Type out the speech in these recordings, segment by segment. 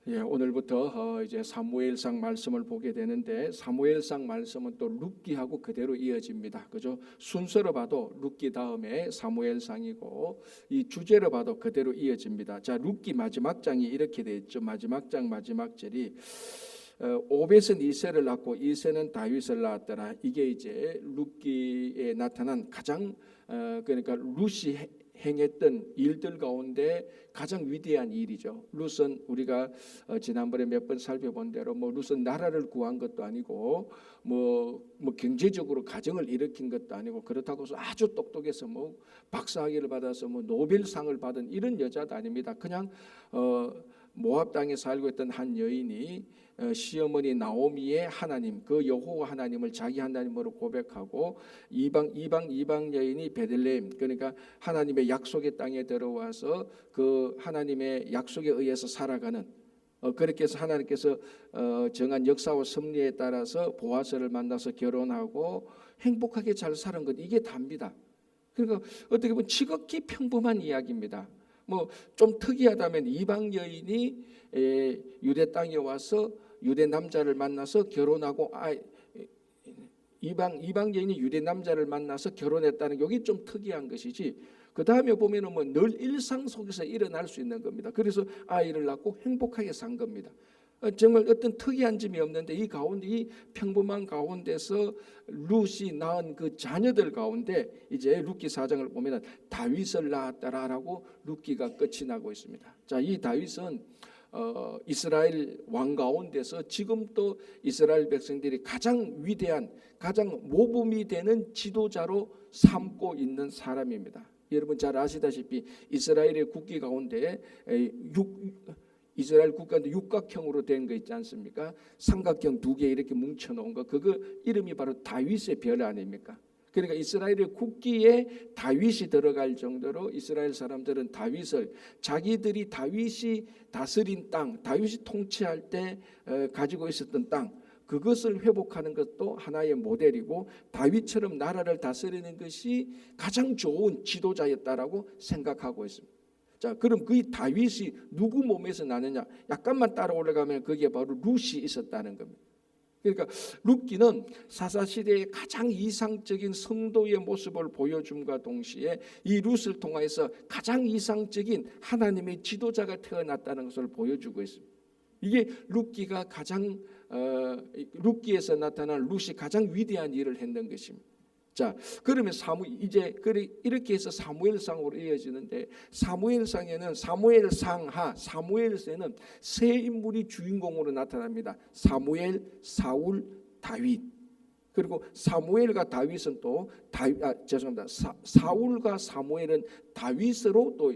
오늘부터 이제 사무엘상 말씀을 보게 되는데, 사무엘상 말씀은 또 룻기하고 그대로 이어집니다. 그죠? 순서로 봐도 룻기 다음에 사무엘상이고, 이 주제로 봐도 그대로 이어집니다. 자, 룻기 마지막 장이 이렇게 돼 있죠. 마지막 장 마지막 절이 오벳은 이새를 낳고 이새는 다윗을 낳았더라. 이게 이제 룻기에 나타난 가장 그러니까 룻이 행했던 일들 가운데 가장 위대한 일이죠. 룻은 우리가 지난번에 몇 번 살펴본 대로 룻은 나라를 구한 것도 아니고 경제적으로 가정을 일으킨 것도 아니고, 그렇다고 해서 아주 똑똑해서 박사학위를 받아서 노벨상을 받은 이런 여자도 아닙니다. 그냥 모압 땅에 살고 있던 한 여인이 시어머니 나오미의 하나님, 그 여호와 하나님을 자기 하나님으로 고백하고 이방 여인이 베들레헴, 그러니까 하나님의 약속의 땅에 들어와서 그 하나님의 약속에 의해서 살아가는, 그렇게 해서 하나님께서 정한 역사와 섭리에 따라서 보아스를 만나서 결혼하고 행복하게 잘 사는 것, 이게 답니다. 그러니까 어떻게 보면 지극히 평범한 이야기입니다. 좀 특이하다면 이방 여인이 유대 땅에 와서 유대 남자를 만나서 결혼하고, 이방 여인이 유대 남자를 만나서 결혼했다는 게 여기 좀 특이한 것이지, 그 다음에 보면은 늘 일상 속에서 일어날 수 있는 겁니다. 그래서 아이를 낳고 행복하게 산 겁니다. 정말 어떤 특이한 점이 없는데, 이 가운데, 이 평범한 가운데서 룻이 낳은 그 자녀들 가운데 이제 룻기 4장을 보면 다윗을 낳았다라고 룻기가 끝이 나고 있습니다. 자, 이 다윗은 이스라엘 왕 가운데서 지금 또 이스라엘 백성들이 가장 위대한, 가장 모범이 되는 지도자로 삼고 있는 사람입니다. 여러분 잘 아시다시피 이스라엘의 국기 가운데 이스라엘 국가도 육각형으로 된 거 있지 않습니까? 삼각형 두 개 이렇게 뭉쳐 놓은 거, 그거 이름이 바로 다윗의 별 아닙니까? 그러니까 이스라엘의 국기에 다윗이 들어갈 정도로 이스라엘 사람들은 다윗을, 자기들이 다윗이 다스린 땅, 다윗이 통치할 때 가지고 있었던 땅, 그것을 회복하는 것도 하나의 모델이고, 다윗처럼 나라를 다스리는 것이 가장 좋은 지도자였다라고 생각하고 있습니다. 자, 그럼 그 다윗이 누구 몸에서 나느냐? 약간만 따라 올라가면 그게 바로 룻이 있었다는 겁니다. 그러니까 룻기는 사사시대의 가장 이상적인 성도의 모습을 보여줌과 동시에 이 룻을 통해서 가장 이상적인 하나님의 지도자가 태어났다는 것을 보여주고 있습니다. 이게 룻기가 가장 룻기에서 나타난 룻이 가장 위대한 일을 했는 것입니다. 자, 그러면 이제 이렇게 해서 사무엘상으로 이어지는데, 사무엘상에는 사무엘상에는 세 인물이 주인공으로 나타납니다. 사무엘, 사울, 다윗. 그리고 사무엘과 다윗은 또 사울과 사무엘은 다윗으로 또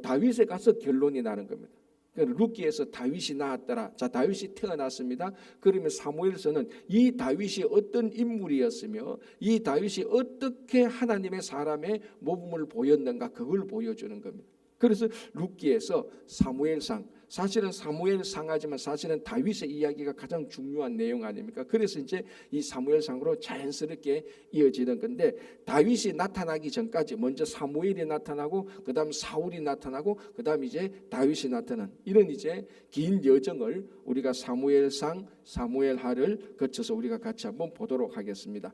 다윗에 가서 결론이 나는 겁니다. 룻기에서 다윗이 낳았더라. 자, 다윗이 태어났습니다. 그러면 사무엘서는 이 다윗이 어떤 인물이었으며 이 다윗이 어떻게 하나님의 사람의 모범을 보였는가, 그걸 보여주는 겁니다. 그래서 룻기에서 사무엘상, 사실은 사무엘상하지만 사실은 다윗의 이야기가 가장 중요한 내용 아닙니까? 그래서 이제 이 사무엘상으로 자연스럽게 이어지는 건데, 다윗이 나타나기 전까지 먼저 사무엘이 나타나고, 그 다음 사울이 나타나고, 그 다음 이제 다윗이 나타나는 이런 이제 긴 여정을 우리가 사무엘상, 사무엘하를 거쳐서 우리가 같이 한번 보도록 하겠습니다.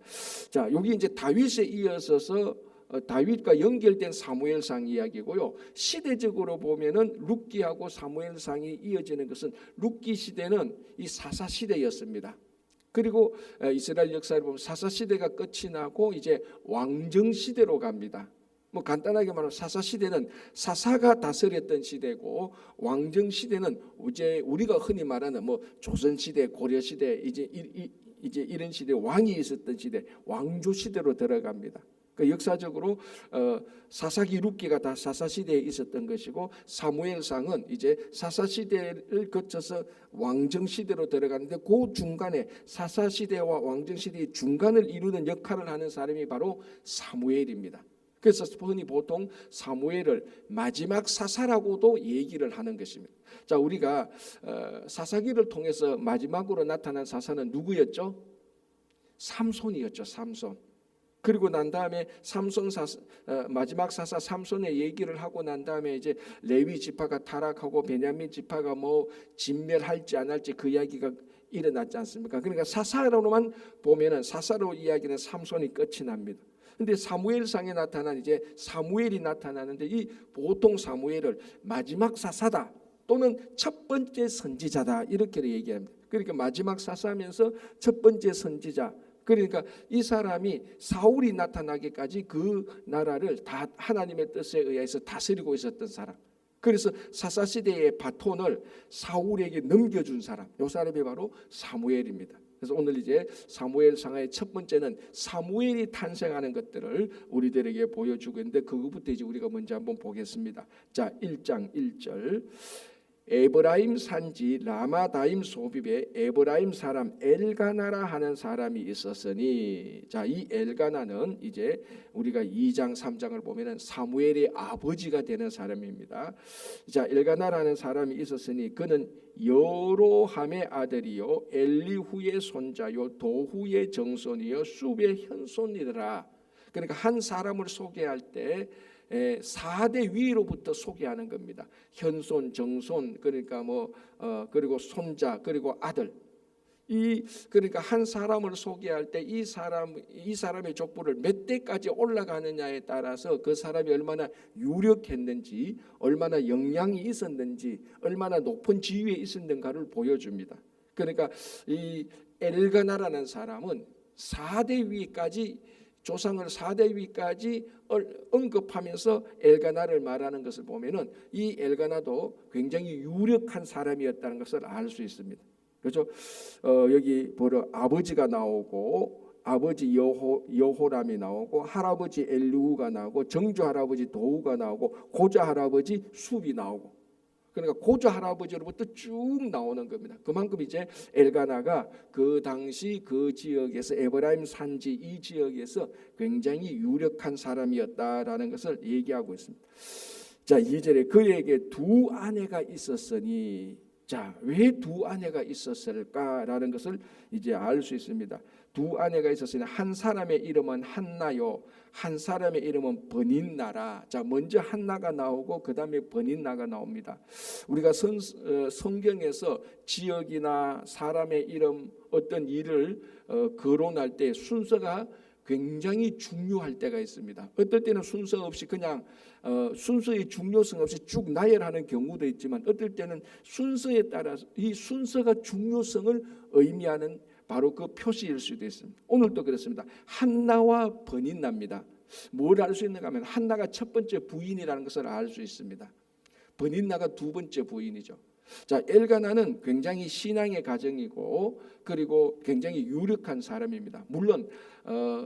자, 여기 이제 다윗에 이어서서 다윗과 연결된 사무엘상 이야기고요. 시대적으로 보면은 룻기하고 사무엘상이 이어지는 것은, 룻기 시대는 이 사사 시대였습니다. 그리고 이스라엘 역사를 보면 사사 시대가 끝이 나고 이제 왕정 시대로 갑니다. 간단하게 말하면 사사 시대는 사사가 다스렸던 시대고, 왕정 시대는 이제 우리가 흔히 말하는 조선 시대, 고려 시대, 이제 이런 시대, 왕이 있었던 시대, 왕조 시대로 들어갑니다. 그 역사적으로 사사기 룻기가 다 사사 시대에 있었던 것이고, 사무엘상은 이제 사사 시대를 거쳐서 왕정 시대로 들어가는데, 그 중간에 사사 시대와 왕정 시대의 중간을 이루는 역할을 하는 사람이 바로 사무엘입니다. 그래서 흔히 보통 사무엘을 마지막 사사라고도 얘기를 하는 것입니다. 자, 우리가 사사기를 통해서 마지막으로 나타난 사사는 누구였죠? 삼손이었죠. 삼손. 그리고 난 다음에 마지막 사사 삼손의 얘기를 하고 난 다음에 이제 레위 지파가 타락하고 베냐민 지파가 뭐 진멸할지 안 할지 그 이야기가 일어났지 않습니까? 그러니까 사사로만 보면은 사사로 이야기는 삼손이 끝이 납니다. 근데 사무엘상에 나타난 이제 사무엘이 나타나는데 이 보통 사무엘을 마지막 사사다 또는 첫 번째 선지자다 이렇게 얘기합니다. 그러니까 마지막 사사하면서 첫 번째 선지자. 그러니까 이 사람이 사울이 나타나기까지 그 나라를 다 하나님의 뜻에 의해서 다스리고 있었던 사람. 그래서 사사시대의 바톤을 사울에게 넘겨준 사람. 이 사람이 바로 사무엘입니다. 그래서 오늘 이제 사무엘상의 첫 번째는 사무엘이 탄생하는 것들을 우리들에게 보여주고 있는데 그것부터 이제 우리가 먼저 한번 보겠습니다. 자, 1장 1절. 에브라임 산지 라마다임 소빕에 에브라임 사람 엘가나라 하는 사람이 있었으니, 자, 이 엘가나는 이제 우리가 2장 3장을 보면은 사무엘의 아버지가 되는 사람입니다. 자, 엘가나라는 사람이 있었으니 그는 여로함의 아들이요 엘리후의 손자요 도후의 정손이요 숲의 현손이더라. 그러니까 한 사람을 소개할 때 4대 위로부터 소개하는 겁니다. 현손, 정손, 그러니까 그리고 손자, 그리고 아들. 그러니까 한 사람을 소개할 때 이 사람의 족보를 몇 대까지 올라가느냐에 따라서 그 사람이 얼마나 유력했는지, 얼마나 영향이 있었는지, 얼마나 높은 지위에 있었는가를 보여줍니다. 그러니까 이 엘가나라는 사람은 4대 위까지 조상을 4대 위까지 언급하면서 엘가나를 말하는 것을 보면은 이 엘가나도 굉장히 유력한 사람이었다는 것을 알 수 있습니다. 그렇죠? 여기 보러 아버지가 나오고 아버지 여호람이 나오고 할아버지 엘리후가 나오고 정조 할아버지 도후가 나오고 고조 할아버지 숲이 나오고, 그러니까 고조 할아버지로부터 쭉 나오는 겁니다. 그만큼 이제 엘가나가 그 당시 그 지역에서 에브라임 산지 이 지역에서 굉장히 유력한 사람이었다라는 것을 얘기하고 있습니다. 자, 2절에 그에게 두 아내가 있었으니, 자, 왜 두 아내가 있었을까라는 것을 이제 알 수 있습니다. 두 아내가 있었으니 한 사람의 이름은 한나요, 한 사람의 이름은 버닌나라. 자, 먼저 한나가 나오고 그 다음에 버닌나가 나옵니다. 우리가 성경에서 지역이나 사람의 이름, 어떤 일을 거론할 때 순서가 굉장히 중요할 때가 있습니다. 어떨 때는 순서 없이 그냥 순서의 중요성 없이 쭉 나열하는 경우도 있지만, 어떨 때는 순서에 따라서 이 순서가 중요성을 의미하는 바로 그 표시일 수도 있습니다. 오늘도 그렇습니다. 한나와 버닌나입니다. 뭘 알 수 있는가 하면 한나가 첫 번째 부인이라는 것을 알 수 있습니다. 버닌나가 두 번째 부인이죠. 자, 엘가나는 굉장히 신앙의 가정이고 그리고 굉장히 유력한 사람입니다. 물론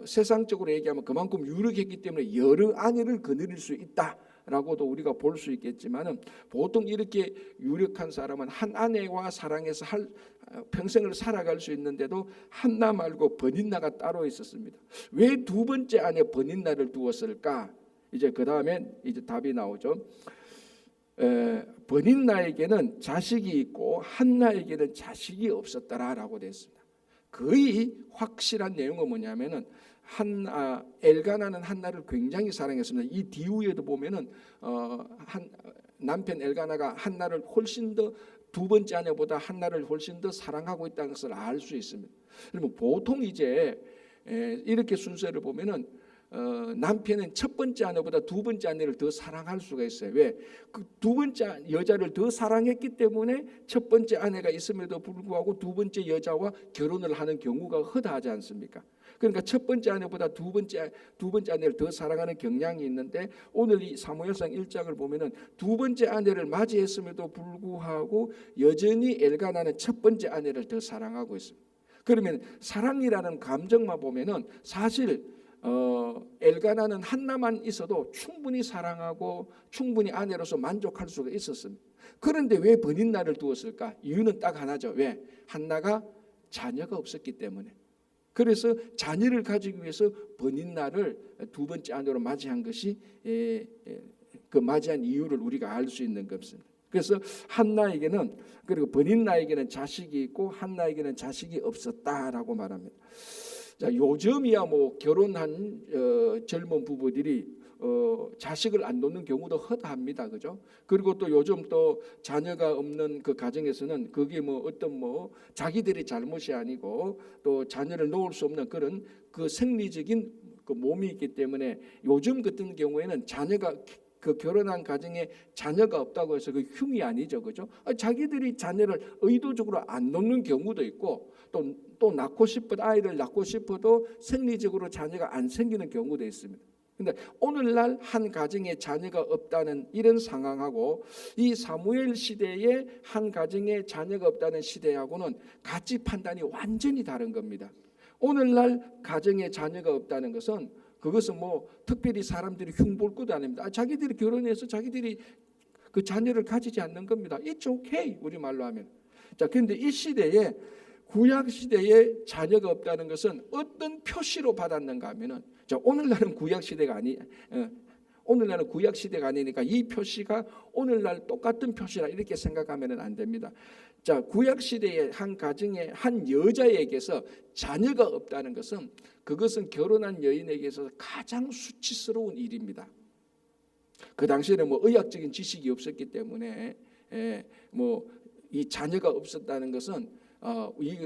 세상적으로 얘기하면 그만큼 유력했기 때문에 여러 아내를 거느릴 수 있다라고도 우리가 볼 수 있겠지만은, 보통 이렇게 유력한 사람은 한 아내와 사랑해서 평생을 살아갈 수 있는데도 한나 말고 버닌나가 따로 있었습니다. 왜 두 번째 아내 버닌나를 두었을까? 이제 그 다음에 이제 답이 나오죠. 버닌나에게는 자식이 있고 한나에게는 자식이 없었더라라고 되어 있습니다. 거의 확실한 내용은 뭐냐면은 엘가나는 한나를 굉장히 사랑했습니다. 이 뒤후에도 보면은 남편 엘가나가 한나를 훨씬 더, 두 번째 아내보다 한나를 훨씬 더 사랑하고 있다는 것을 알 수 있습니다. 그러면 보통 이제 이렇게 순서를 보면은 남편은 첫 번째 아내보다 두 번째 아내를 더 사랑할 수가 있어요. 왜? 그 두 번째 여자를 더 사랑했기 때문에 첫 번째 아내가 있음에도 불구하고 두 번째 여자와 결혼을 하는 경우가 허다하지 않습니까? 그러니까 첫 번째 아내보다 두 번째 아내를 더 사랑하는 경향이 있는데, 오늘 이 사무엘상 1장을 보면은 두 번째 아내를 맞이했음에도 불구하고 여전히 엘가나는 첫 번째 아내를 더 사랑하고 있습니다. 그러면 사랑이라는 감정만 보면은 사실 엘가나는 한나만 있어도 충분히 사랑하고 충분히 아내로서 만족할 수가 있었습니다. 그런데 왜 버닌나를 두었을까? 이유는 딱 하나죠. 왜? 한나가 자녀가 없었기 때문에. 그래서 자녀를 가지기 위해서 버닌나를 두 번째 아내로 맞이한 것이 그 맞이한 이유를 우리가 알 수 있는 것입니다. 그래서 한나에게는, 그리고 버닌나에게는 자식이 있고 한나에게는 자식이 없었다라고 말합니다. 자, 요즘이야 뭐 결혼한 젊은 부부들이 자식을 안 놓는 경우도 허다합니다, 그죠? 그리고 또 요즘 또 자녀가 없는 그 가정에서는 그게 뭐 어떤 뭐 자기들의 잘못이 아니고 또 자녀를 놓을 수 없는 그런 그 생리적인 그 몸이 있기 때문에 요즘 같은 경우에는 자녀가 그 결혼한 가정에 자녀가 없다고 해서 그 흉이 아니죠, 그죠? 자기들이 자녀를 의도적으로 안 놓는 경우도 있고 또 낳고 싶어도 아이를 낳고 싶어도 생리적으로 자녀가 안 생기는 경우도 있습니다. 근데 오늘날 한 가정에 자녀가 없다는 이런 상황하고 이 사무엘 시대에 한 가정에 자녀가 없다는 시대하고는 가치 판단이 완전히 다른 겁니다. 오늘날 가정에 자녀가 없다는 것은 그것은 뭐 특별히 사람들이 흉볼 것도 아닙니다. 자기들이 결혼해서 자기들이 그 자녀를 가지지 않는 겁니다. It's okay, 우리 말로 하면. 자, 그런데 이 시대에 구약 시대에 자녀가 없다는 것은 어떤 표시로 받았는가 하면은, 자, 오늘날은 구약 시대가 오늘날은 구약 시대가 아니니까 이 표시가 오늘날 똑같은 표시라 이렇게 생각하면은 안 됩니다. 자, 구약 시대의 한 가정에 한 여자에게서 자녀가 없다는 것은 그것은 결혼한 여인에게서 가장 수치스러운 일입니다. 그 당시에는 뭐 의학적인 지식이 없었기 때문에 뭐 이 자녀가 없었다는 것은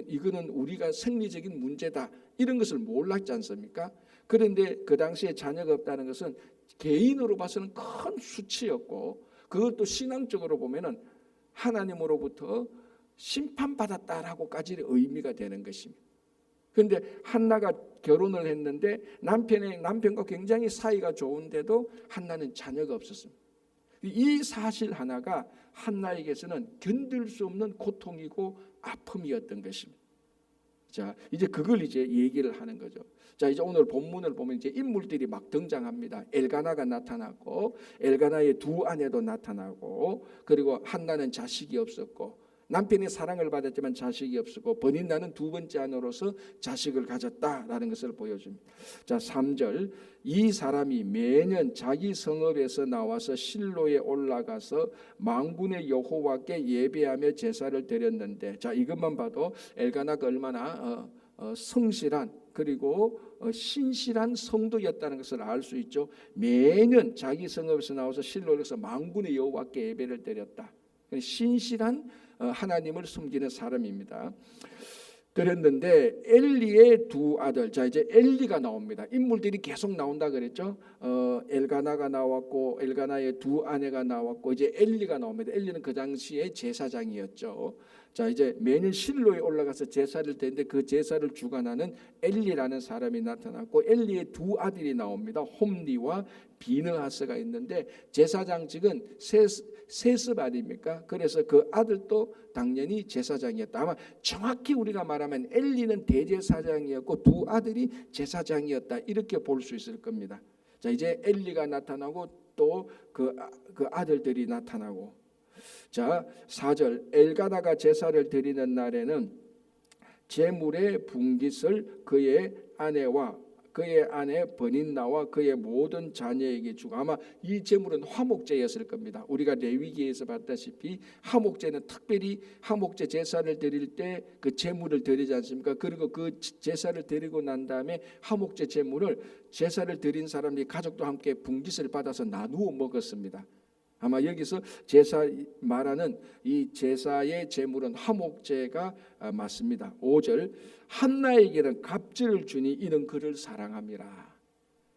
이거는 우리가 생리적인 문제다 이런 것을 몰랐지 않습니까? 그런데 그 당시에 자녀가 없다는 것은 개인으로 봐서는 큰 수치였고 그것도 신앙적으로 보면은 하나님으로부터 심판받았다라고까지 의미가 되는 것입니다. 그런데 한나가 결혼을 했는데 남편과 굉장히 사이가 좋은데도 한나는 자녀가 없었습니다. 이 사실 하나가 한나에게서는 견딜 수 없는 고통이고 아픔이었던 것입니다. 자, 이제 그걸 이제 얘기를 하는 거죠. 자, 이제 오늘 본문을 보면 이제 인물들이 막 등장합니다. 엘가나가 나타났고 엘가나의 두 아내도 나타나고 그리고 한나는 자식이 없었고 남편의 사랑을 받았지만 자식이 없었고 버닌나는 두 번째 아내로서 자식을 가졌다라는 것을 보여줍니다. 자, 3절 이 사람이 매년 자기 성읍에서 나와서 실로에 올라가서 만군의 여호와께 예배하며 제사를 드렸는데, 자, 이것만 봐도 엘가나가 얼마나 성실한 그리고 신실한 성도였다는 것을 알 수 있죠. 매년 자기 성읍에서 나와서 실로에서 만군의 여호와께 예배를 드렸다. 신실한 하나님을 섬기는 사람입니다. 그랬는데 엘리의 두 아들, 자 이제 엘리가 나옵니다. 인물들이 계속 나온다 그랬죠. 엘가나가 나왔고 엘가나의 두 아내가 나왔고 이제 엘리가 나옵니다. 엘리는 그 당시에 제사장이었죠. 자 이제 매년 실로에 올라가서 제사를 드리는데 그 제사를 주관하는 엘리라는 사람이 나타났고 엘리의 두 아들이 나옵니다. 홈리와 비느하스가 있는데 제사장직은 세습 아닙니까? 그래서 그 아들도 당연히 제사장이었다. 아마 정확히 우리가 말하면 엘리는 대제사장이었고 두 아들이 제사장이었다 이렇게 볼 수 있을 겁니다. 자 이제 엘리가 나타나고 또 그 아들들이 나타나고 자 4절 엘가나가 제사를 드리는 날에는 제물의 분깃을 그의 아내와 그의 아내 버닌나와 그의 모든 자녀에게 주고 아마 이 제물은 화목제였을 겁니다. 우리가 레위기에서 봤다시피 화목제는 특별히 화목제 제사를 드릴 때 그 제물을 드리지 않습니까? 그리고 그 제사를 드리고 난 다음에 화목제 제물을 제사를 드린 사람이 가족도 함께 분깃을 받아서 나누어 먹었습니다. 아마 여기서 제사 말하는 이 제사의 제물은 화목제가 맞습니다. 5절 한나에게는 갑질을 주니 이는 그를 사랑함이라.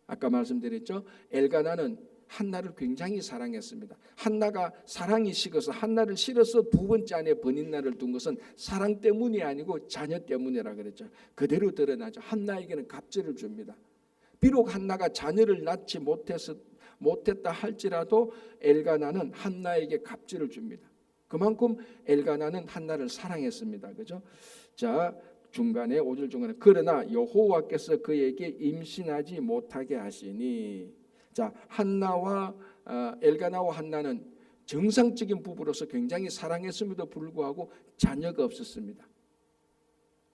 아까 말씀드렸죠. 엘가나는 한나를 굉장히 사랑했습니다. 한나가 사랑이 식어서 한나를 싫어서 두 번째 아내 버닌나를 둔 것은 사랑 때문이 아니고 자녀 때문이라 그랬죠. 그대로 드러나죠. 한나에게는 갑질을 줍니다. 비록 한나가 자녀를 낳지 못했다 할지라도 엘가나는 한나에게 갑질을 줍니다. 그만큼 엘가나는 한나를 사랑했습니다. 그죠? 자, 중간에 5절 중간에 그러나 여호와께서 그에게 임신하지 못하게 하시니 자, 엘가나와 한나는 정상적인 부부로서 굉장히 사랑했음에도 불구하고 자녀가 없었습니다.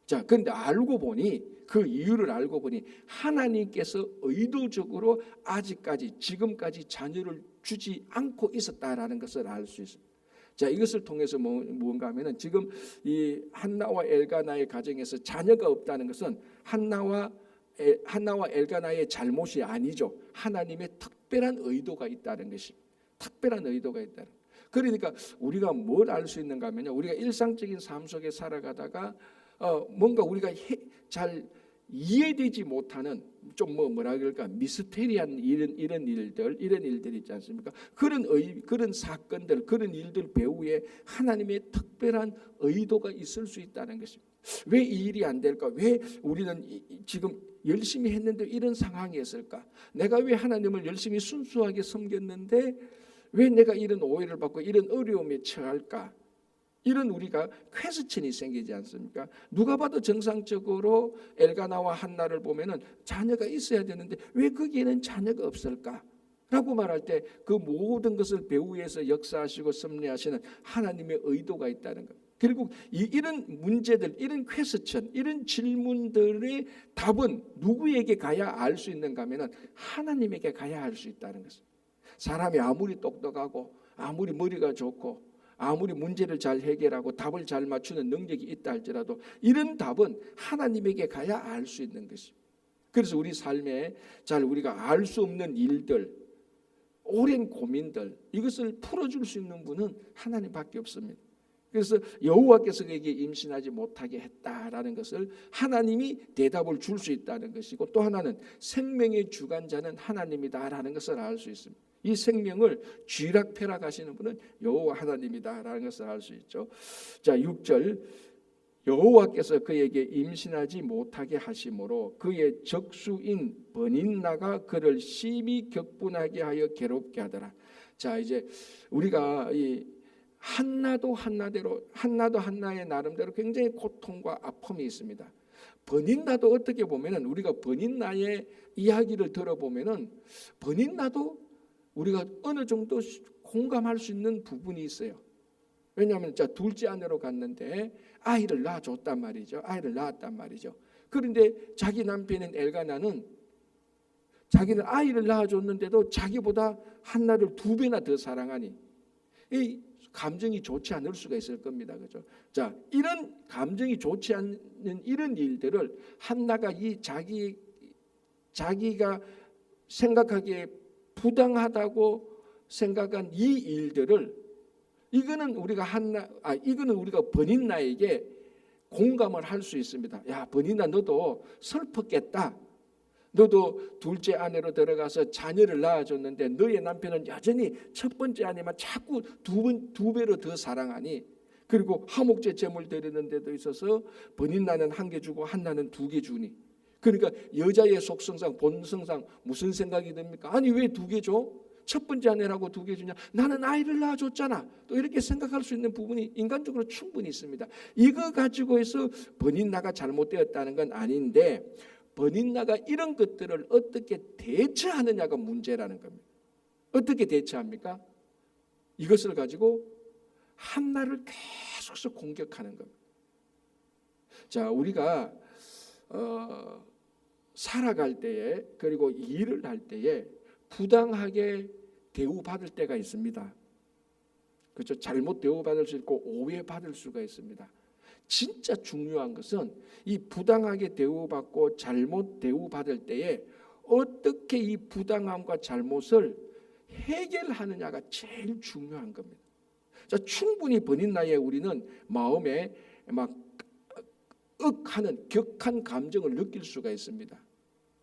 자, 그런데 알고 보니 그 이유를 알고 보니 하나님께서 의도적으로 아직까지 지금까지 자녀를 주지 않고 있었다라는 것을 알 수 있습니다. 자, 이것을 통해서 무언가 하면은 지금 이 한나와 엘가나의 가정에서 자녀가 없다는 것은 한나와 엘가나의 잘못이 아니죠. 하나님의 특별한 의도가 있다는 것이, 특별한 의도가 있다는. 그러니까 우리가 뭘 알 수 있는가 하면요, 우리가 일상적인 삶 속에 살아가다가 뭔가 우리가 잘 이해되지 못하는 좀 뭐라 그럴까, 미스테리한 이런 일들 있지 않습니까? 그런 사건들, 그런 일들 배후에 하나님의 특별한 의도가 있을 수 있다는 것입니다. 왜 이 일이 안 될까? 왜 우리는 지금 열심히 했는데 이런 상황이었을까? 내가 왜 하나님을 열심히 순수하게 섬겼는데 왜 내가 이런 오해를 받고 이런 어려움에 처할까? 이런 우리가 퀘스천이 생기지 않습니까? 누가 봐도 정상적으로 엘가나와 한나를 보면은 자녀가 있어야 되는데 왜 거기에는 자녀가 없을까? 라고 말할 때 그 모든 것을 배후에서 역사하시고 섭리하시는 하나님의 의도가 있다는 것. 결국 이런 문제들, 이런 퀘스천, 이런 질문들의 답은 누구에게 가야 알 수 있는가 하면은 하나님에게 가야 알 수 있다는 것입니다. 사람이 아무리 똑똑하고 아무리 머리가 좋고 아무리 문제를 잘 해결하고 답을 잘 맞추는 능력이 있다 할지라도 이런 답은 하나님에게 가야 알 수 있는 것입니다. 그래서 우리 삶에 잘 우리가 알 수 없는 일들, 오랜 고민들, 이것을 풀어줄 수 있는 분은 하나님밖에 없습니다. 그래서 여호와께서 그에게 임신하지 못하게 했다라는 것을 하나님이 대답을 줄 수 있다는 것이고, 또 하나는 생명의 주관자는 하나님이다라는 것을 알 수 있습니다. 이 생명을 쥐락펴락하시는 분은 여호와 하나님이다라는 것을 알 수 있죠. 자, 6절, 여호와께서 그에게 임신하지 못하게 하심으로 그의 적수인 버닌나가 그를 심히 격분하게 하여 괴롭게 하더라. 자, 이제 우리가 이 한나도 한나의 나름대로 굉장히 고통과 아픔이 있습니다. 버닌나도 어떻게 보면은 우리가 버닌나의 이야기를 들어보면은 버닌나도 우리가 어느 정도 공감할 수 있는 부분이 있어요. 왜냐하면 자, 둘째 아내로 갔는데 아이를 낳아줬단 말이죠. 아이를 낳았단 말이죠. 그런데 자기 남편인 엘가나는 자기는 아이를 낳아줬는데도 자기보다 한나를 2배나 더 사랑하니 이 감정이 좋지 않을 수가 있을 겁니다. 그죠? 자, 이런 감정이 좋지 않는 이런 일들을 한나가 자기가 생각하기에 부당하다고 생각한 이 일들을 이거는 우리가 버닌나에게 공감을 할 수 있습니다. 야, 버닌나 너도 슬펐겠다. 너도 둘째 아내로 들어가서 자녀를 낳아줬는데 너의 남편은 여전히 첫 번째 아내만 자꾸 두 배로 더 사랑하니, 그리고 화목제 제물 드리는 데도 있어서 버닌나는 1개 주고 한나는 2개 주니, 그러니까 여자의 속성상 본성상 무슨 생각이 듭니까? 아니 왜 2개 줘? 첫 번째 아내라고 2개 주냐? 나는 아이를 낳아줬잖아. 또 이렇게 생각할 수 있는 부분이 인간적으로 충분히 있습니다. 이거 가지고 해서 버닌나가 잘못되었다는 건 아닌데, 버닌나가 이런 것들을 어떻게 대처하느냐가 문제라는 겁니다. 어떻게 대처합니까? 이것을 가지고 한나를 계속해서 공격하는 겁니다. 자, 우리가 살아갈 때에, 그리고 일을 할 때에 부당하게 대우받을 때가 있습니다. 그렇죠? 잘못 대우받을 수 있고 오해받을 수가 있습니다. 진짜 중요한 것은 이 부당하게 대우받고 잘못 대우받을 때에 어떻게 이 부당함과 잘못을 해결하느냐가 제일 중요한 겁니다. 자, 충분히 버닌나에 우리는 마음에 막 억하는 격한 감정을 느낄 수가 있습니다.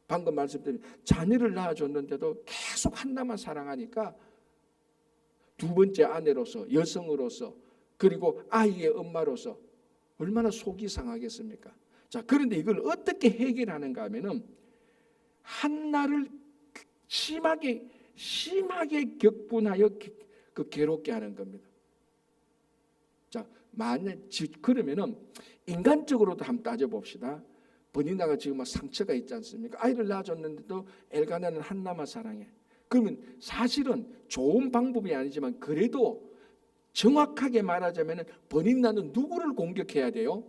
방금 말씀드린 자녀를 낳아줬는데도 계속 한나만 사랑하니까 2번째 아내로서, 여성으로서, 그리고 아이의 엄마로서 얼마나 속이 상하겠습니까? 자, 그런데 이걸 어떻게 해결하는가 하면은 한나를 심하게 격분하여 괴롭게 하는 겁니다. 자, 그러면은 인간적으로도 한번 따져봅시다. 버닌나가 지금 막 상처가 있지 않습니까? 아이를 낳아줬는데도 엘가나는 한나만 사랑해. 그러면 사실은 좋은 방법이 아니지만 그래도 정확하게 말하자면 버닌나는 누구를 공격해야 돼요?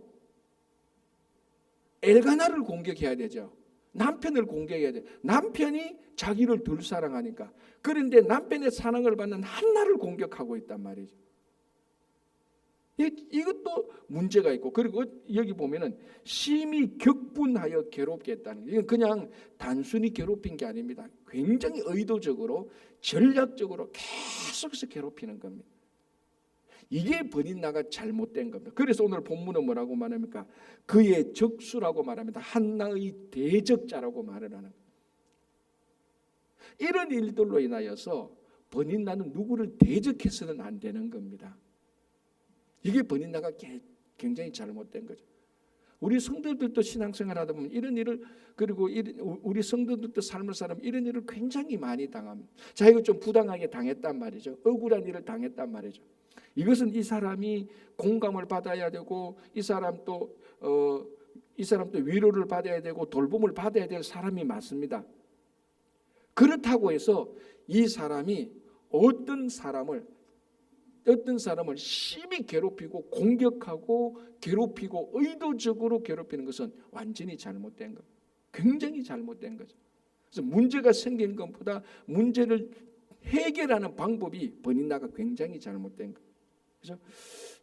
엘가나를 공격해야 되죠. 남편을 공격해야 돼요. 남편이 자기를 덜 사랑하니까. 그런데 남편의 사랑을 받는 한나를 공격하고 있단 말이죠. 이것도 문제가 있고, 그리고 여기 보면은 심히 격분하여 괴롭게 했다는 거예요. 이건 그냥 단순히 괴롭힌 게 아닙니다. 굉장히 의도적으로 전략적으로 계속해서 괴롭히는 겁니다. 이게 버닌나가 잘못된 겁니다. 그래서 오늘 본문은 뭐라고 말합니까? 그의 적수라고 말합니다. 한나의 대적자라고 말을 하는 거예요. 이런 일들로 인하여서 버닌나는 누구를 대적해서는 안 되는 겁니다. 이게 버닌나가 굉장히 잘못된 거죠. 우리 성도들도 신앙생활 하다 보면 이런 일을, 그리고 우리 성도들도 삶을 살면 이런 일을 굉장히 많이 당합니다. 자기가 좀 부당하게 당했단 말이죠. 억울한 일을 당했단 말이죠. 이것은 이 사람이 공감을 받아야 되고, 이 사람도 위로를 받아야 되고 돌봄을 받아야 될 사람이 맞습니다. 그렇다고 해서 이 사람이 어떤 사람을 심히 괴롭히고 공격하고 괴롭히고 의도적으로 괴롭히는 것은 완전히 잘못된 것, 굉장히 잘못된 거죠. 그래서 문제가 생긴 것보다 문제를 해결하는 방법이 버닌나가 굉장히 잘못된 것. 그렇죠?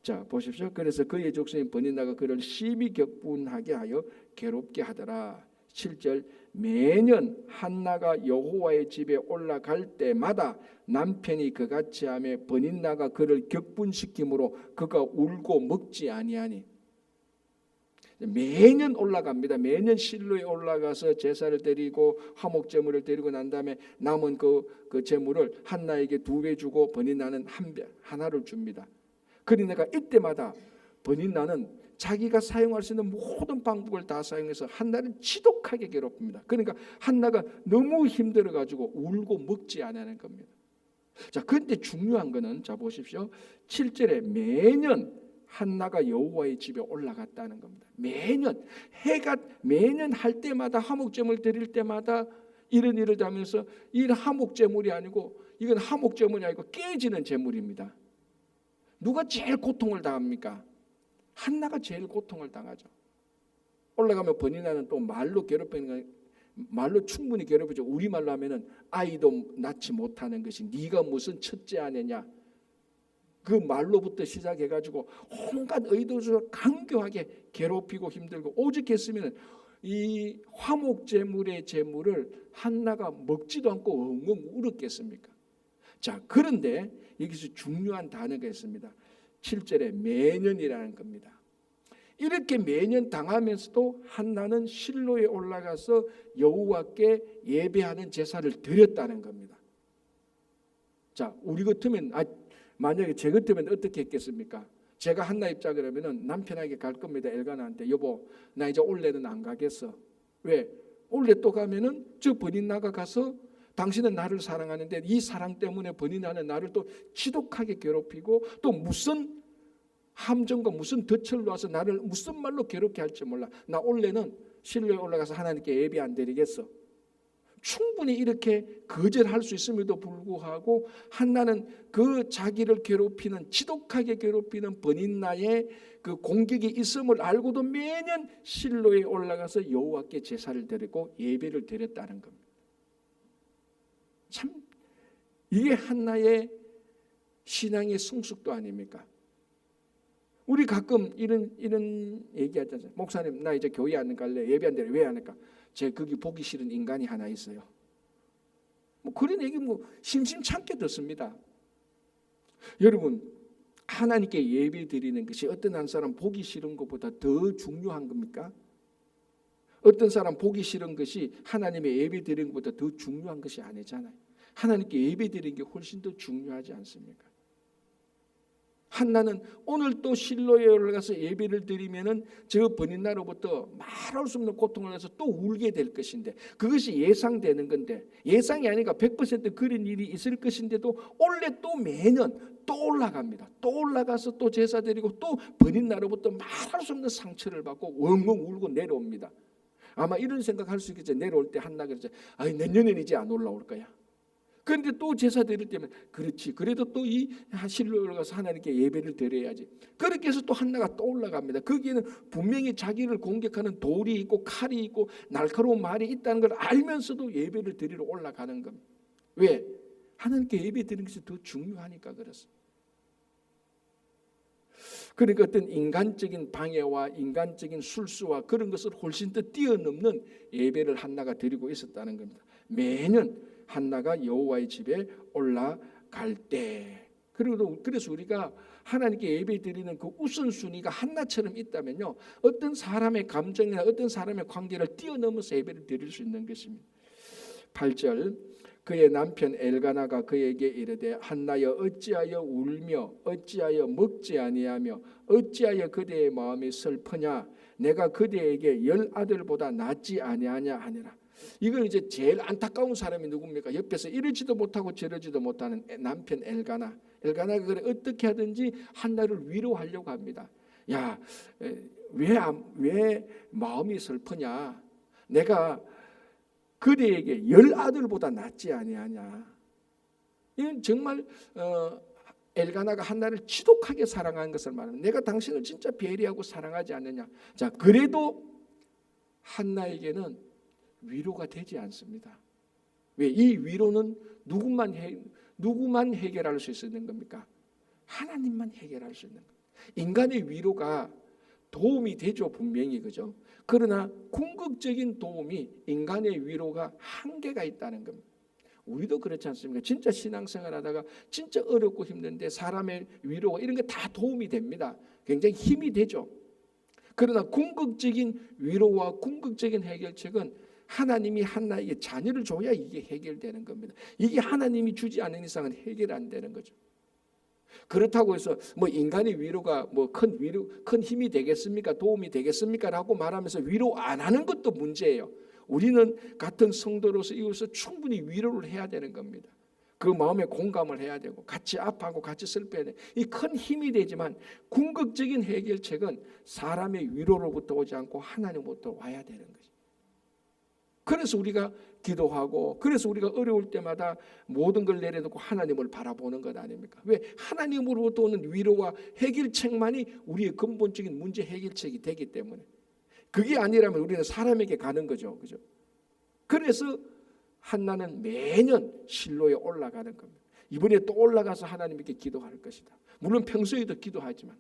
자, 보십시오. 그래서 그의 족속인 버닌나가 그를 심히 격분하게 하여 괴롭게 하더라. 7절, 매년 한나가 여호와의 집에 올라갈 때마다 남편이 그같이 하며 버닌나가 그를 격분시키므로 그가 울고 먹지 아니하니. 매년 올라갑니다. 매년 실로에 올라가서 제사를 드리고 화목제물을 드리고 난 다음에 남은 그 제물을 한나에게 2배 주고 버닌나는 하나를 줍니다. 그러니까 이때마다 버닌나는 자기가 사용할 수 있는 모든 방법을 다 사용해서 한나를 지독하게 괴롭힙니다. 그러니까 한나가 너무 힘들어가지고 울고 먹지 않는 겁니다. 자, 그런데 중요한 거는, 자 보십시오. 7절에 매년 한나가 여호와의 집에 올라갔다는 겁니다. 매년 할 때마다 화목제물 드릴 때마다 이런 일을 하면서, 이 화목제물이 아니고, 이건 화목제물이 아니고 깨지는 제물입니다. 누가 제일 고통을 당합니까? 한나가 제일 고통을 당하죠. 올라가면 버니나는 또 말로 괴롭히는 거, 말로 충분히 괴롭히죠. 우리말로 하면은 아이도 낳지 못하는 것이 네가 무슨 첫째 아내냐, 그 말로부터 시작해가지고 온갖 의도적으로 강교하게 괴롭히고 힘들고, 오죽했으면 이 화목제물의 제물을 한나가 먹지도 않고 엉엉 울었겠습니까? 자, 그런데 여기서 중요한 단어가 있습니다. 7절에 매년이라는 겁니다. 이렇게 매년 당하면서도 한나는 실로에 올라가서 여호와께 예배하는 제사를 드렸다는 겁니다. 자, 우리 같으면, 만약에 제 같으면 어떻게 했겠습니까? 제가 한나 입장 그러면은 남편에게 갈 겁니다. 엘가나한테, 여보, 나 이제 올해는 안 가겠어. 왜? 올해 또 가면은 저 버닌나가 가서 당신은 나를 사랑하는데 이 사랑 때문에 버닌나는 나를 또 지독하게 괴롭히고, 또 무슨 함정과 무슨 덫을 놔서 나를 무슨 말로 괴롭게 할지 몰라. 나 올해는 실로에 올라가서 하나님께 예배 안 드리겠어. 충분히 이렇게 거절할 수 있음에도 불구하고 한나는 그 자기를 괴롭히는, 지독하게 괴롭히는 버닌나의 그 공격이 있음을 알고도 매년 실로에 올라가서 여호와께 제사를 드리고 예배를 드렸다는 겁니다. 참, 이게 한나의 신앙의 성숙도 아닙니까? 우리 가끔 이런 얘기하잖아요. 목사님, 나 이제 교회 안 갈래. 예배 안 드려. 왜 안 할까? 제 거기 보기 싫은 인간이 하나 있어요. 뭐 그런 얘기 뭐 심심찮게 듣습니다. 여러분, 하나님께 예배 드리는 것이 어떤 한 사람 보기 싫은 것보다 더 중요한 겁니까? 어떤 사람 보기 싫은 것이 하나님의 예배 드리는 것보다 더 중요한 것이 아니잖아요. 하나님께 예배 드리는 게 훨씬 더 중요하지 않습니까? 한나는 오늘 또 실로에 올라가서 예배를 드리면은 저 버닌나로부터 말할 수 없는 고통을 해서 또 울게 될 것인데, 그것이 예상되는 건데, 예상이 아니니까 100% 그런 일이 있을 것인데도 원래 또 매년 또 올라갑니다. 또 올라가서 또 제사 드리고 또 버닌나로부터 말할 수 없는 상처를 받고 엉엉 울고 내려옵니다. 아마 이런 생각할 수 있겠죠. 내려올 때 한나가 그러죠. 내년에는 이제 안 올라올 거야. 그런데 또 제사 드릴 때면, 그렇지, 그래도 또 이 실로에 올라가서 하나님께 예배를 드려야지. 그렇게 해서 또 한나가 또 올라갑니다. 거기에는 분명히 자기를 공격하는 돌이 있고 칼이 있고 날카로운 말이 있다는 걸 알면서도 예배를 드리러 올라가는 겁니다. 왜? 하나님께 예배 드리는 것이 더 중요하니까 그렇습니다. 그러니까 어떤 인간적인 방해와 인간적인 술수와 그런 것을 훨씬 더 뛰어넘는 예배를 한나가 드리고 있었다는 겁니다. 매년 한나가 여호와의 집에 올라갈 때. 그래서 우리가 하나님께 예배 드리는 그 우선순위가 한나처럼 있다면요, 어떤 사람의 감정이나 어떤 사람의 관계를 뛰어넘어서 예배를 드릴 수 있는 것입니다. 8절, 그의 남편 엘가나가 그에게 이르되 한나여 어찌하여 울며 어찌하여 먹지 아니하며 어찌하여 그대의 마음이 슬프냐, 내가 그대에게 10 아들보다 낫지 아니하냐 하니라. 이걸 이제 제일 안타까운 사람이 누굽니까? 옆에서 이러지도 못하고 저러지도 못하는 남편 엘가나. 엘가나가 그래 어떻게 하든지 한나를 위로하려고 합니다. 야, 왜 마음이 슬프냐? 내가 그대에게 10 아들보다 낫지 아니하냐. 이건 정말 엘가나가 한나를 지독하게 사랑하는 것을 말합니다. 내가 당신을 진짜 배려하고 사랑하지 않느냐. 자, 그래도 한나에게는 위로가 되지 않습니다. 왜? 이 위로는 누구만 해결할 수 있는 겁니까? 하나님만 해결할 수 있는 겁니다. 인간의 위로가 도움이 되죠, 분명히, 그죠? 그러나 궁극적인 도움이, 인간의 위로가 한계가 있다는 겁니다. 우리도 그렇지 않습니까? 진짜 신앙생활 하다가 진짜 어렵고 힘든데 사람의 위로가 이런 게 다 도움이 됩니다. 굉장히 힘이 되죠. 그러나 궁극적인 위로와 궁극적인 해결책은 하나님이 한나에게 자녀를 줘야 이게 해결되는 겁니다. 이게 하나님이 주지 않는 이상은 해결 안 되는 거죠. 그렇다고 해서 뭐 인간의 위로가 뭐 큰 힘이 되겠습니까? 도움이 되겠습니까?라고 말하면서 위로 안 하는 것도 문제예요. 우리는 같은 성도로서 이것을 충분히 위로를 해야 되는 겁니다. 그 마음에 공감을 해야 되고 같이 아파하고 같이 슬퍼야 돼. 이 큰 힘이 되지만 궁극적인 해결책은 사람의 위로로부터 오지 않고 하나님으로부터 와야 되는 거죠. 그래서 우리가 기도하고, 그래서 우리가 어려울 때마다 모든 걸 내려놓고 하나님을 바라보는 것 아닙니까? 왜? 하나님으로부터 오는 위로와 해결책만이 우리의 근본적인 문제 해결책이 되기 때문에. 그게 아니라면 우리는 사람에게 가는 거죠, 그죠? 그래서 한나는 매년 실로에 올라가는 겁니다. 이번에 또 올라가서 하나님께 기도할 것이다. 물론 평소에도 기도하지만.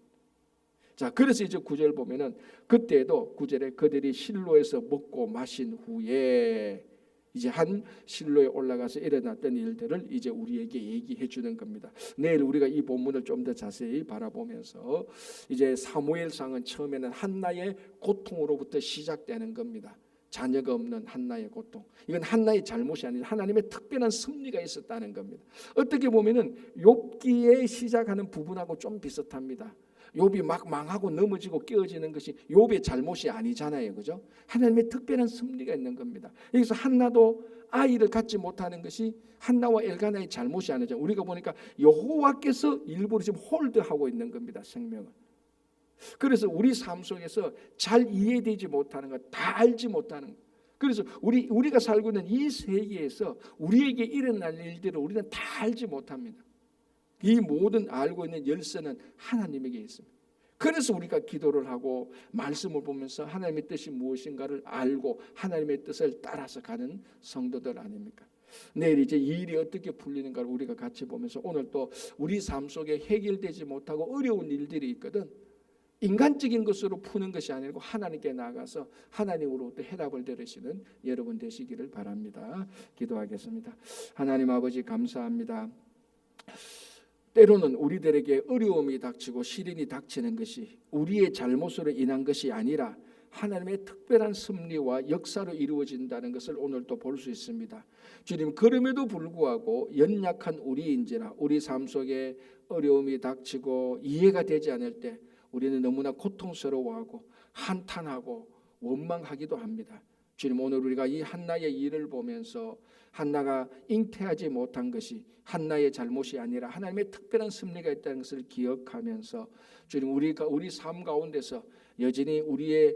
자, 그래서 이제 9절 보면은 그때도 9절에 그들이 실로에서 먹고 마신 후에 이제 한 실로에 올라가서 일어났던 일들을 이제 우리에게 얘기해 주는 겁니다. 내일 우리가 이 본문을 좀 더 자세히 바라보면서 이제 사무엘상은 처음에는 한나의 고통으로부터 시작되는 겁니다. 자녀가 없는 한나의 고통. 이건 한나의 잘못이 아니라 하나님의 특별한 섭리가 있었다는 겁니다. 어떻게 보면은 욥기에 시작하는 부분하고 좀 비슷합니다. 욥이 막 망하고 넘어지고 깨어지는 것이 욥의 잘못이 아니잖아요, 그죠? 하나님의 특별한 섭리가 있는 겁니다. 여기서 한나도 아이를 갖지 못하는 것이 한나와 엘가나의 잘못이 아니죠. 우리가 보니까 여호와께서 일부러 지금 홀드하고 있는 겁니다, 생명을. 그래서 우리 삶 속에서 잘 이해되지 못하는 것, 다 알지 못하는 것. 그래서 우리가 살고 있는 이 세계에서 우리에게 일어날 일들을 우리는 다 알지 못합니다. 이 모든 알고 있는 열쇠는 하나님에게 있습니다. 그래서 우리가 기도를 하고 말씀을 보면서 하나님의 뜻이 무엇인가를 알고 하나님의 뜻을 따라서 가는 성도들 아닙니까? 내일 이제 이 일이 어떻게 풀리는가를 우리가 같이 보면서 오늘 또 우리 삶 속에 해결되지 못하고 어려운 일들이 있거든. 인간적인 것으로 푸는 것이 아니고 하나님께 나가서 하나님으로부터 해답을 들으시는 여러분 되시기를 바랍니다. 기도하겠습니다. 하나님 아버지 감사합니다. 때로는 우리들에게 어려움이 닥치고 시련이 닥치는 것이 우리의 잘못으로 인한 것이 아니라 하나님의 특별한 섭리와 역사로 이루어진다는 것을 오늘 또 볼 수 있습니다. 주님, 그럼에도 불구하고 연약한 우리인지라 우리 삶 속에 어려움이 닥치고 이해가 되지 않을 때 우리는 너무나 고통스러워하고 한탄하고 원망하기도 합니다. 주님, 오늘 우리가 이 한나의 일을 보면서 한나가 잉태하지 못한 것이 한나의 잘못이 아니라 하나님의 특별한 섭리가 있다는 것을 기억하면서 주님, 우리 삶 가운데서 여전히 우리의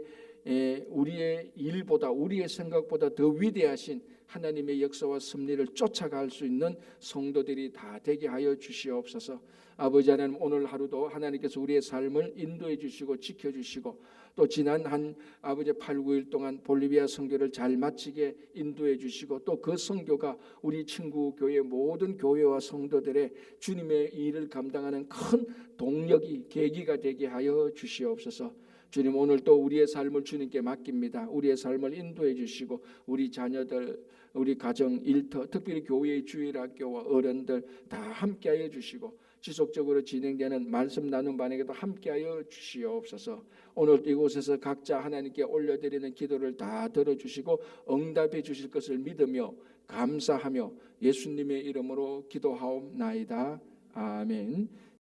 일보다 우리의 생각보다 더 위대하신 하나님의 역사와 섭리를 쫓아갈 수 있는 성도들이 다 되게 하여 주시옵소서. 아버지 하나님, 오늘 하루도 하나님께서 우리의 삶을 인도해 주시고 지켜주시고 또 지난 한 아버지 8, 9일 동안 볼리비아 선교를 잘 마치게 인도해 주시고 또 그 선교가 우리 친구 교회 모든 교회와 성도들의 주님의 일을 감당하는 큰 동력이 계기가 되게 하여 주시옵소서. 주님, 오늘 또 우리의 삶을 주님께 맡깁니다. 우리의 삶을 인도해 주시고 우리 자녀들, 우리 가정, 일터, 특별히 교회의 주일학교와 어른들 다 함께하여 주시고 지속적으로 진행되는 말씀 나눔 반에게도 함께하여 주시옵소서. 오늘 이곳에서 각자 하나님께 올려드리는 기도를 다 들어주시고 응답해 주실 것을 믿으며 감사하며 예수님의 이름으로 기도하옵나이다. 아멘.